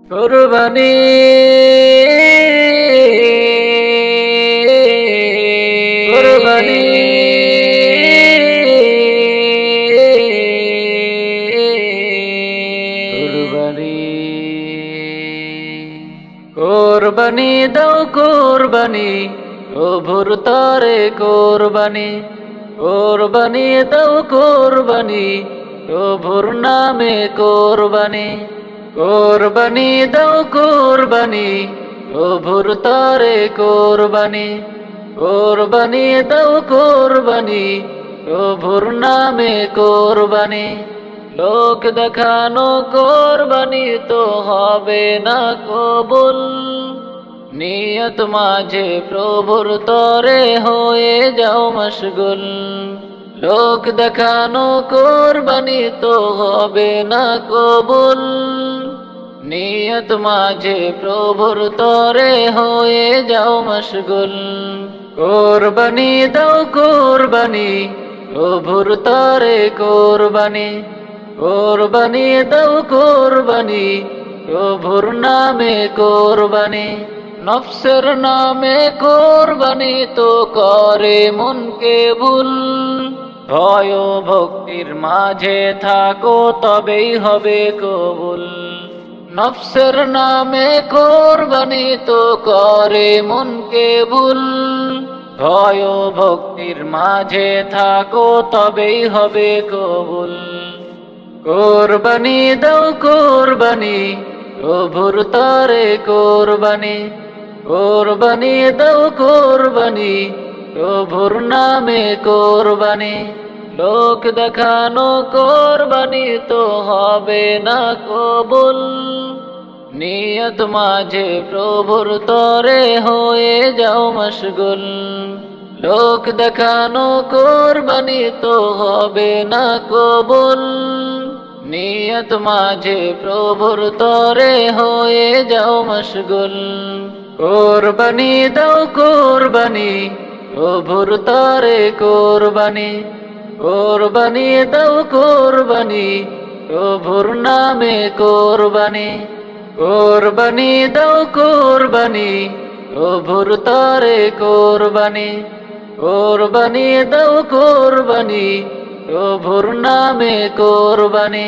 কুরবানি কুরবানি কুরবানি কুরবানি দাও কুরবানি প্রভুর তরে কুরবানি কুরবানি দাও কুরবানি প্রভুর নামে কুরবানি কুরবানি দাও কুরবানি প্রভুর তরে কুরবানি কুরবানি দাও কুরবানি প্রভুর নামে কুরবানি লোক দেখানো কুরবানি তো হবে না কবুল নিয়ত মাঝে প্রভুর তরে হয়ে যাও মশগুল লোক দেখানো কুরবানি তো হবে না কবুল নিয়ত মাঝে প্রভুর তরে হয়ে যাও মশগুল কুরবানি দাও কুরবানি প্রভুর তরে কুরবানি কুরবানি দাও কুরবানি প্রভুর নামে কুরবানি নফসের নামে কুরবানি তো করে মনকে ভুল ভয় ভক্তির মাঝে থাকো তবেই হবে কবুল নফসের নামে কুরবানি তো করে মনকে ভুল ভয় ভক্তির মাঝে থাকো তবেই হবে কবুল কুরবানি দাও কুরবানি প্রভুর তরে কুরবানি কুরবানি দাও কুরবানি প্রভুর নামে কুরবানি লোক দেখানো কুরবানি তো হবে না কবুল নিয়ত মাঝে প্রভুর তরে হয়ে যাও মশগুল লোক দেখানো কুরবানি তো হবে না কবুল নিয়ত মাঝে প্রভুর তরে হয়ে যাও মশগুল কুরবানি দাও কুরবানি প্রভুর তরে কুরবানি কুরবানি দাও কুরবানি প্রভুর নামে কুরবানি কুরবানি দাও কুরবানি প্রভুর তরে কুরবানি কুরবানি দাও কুরবানি প্রভুর নামে কুরবানি।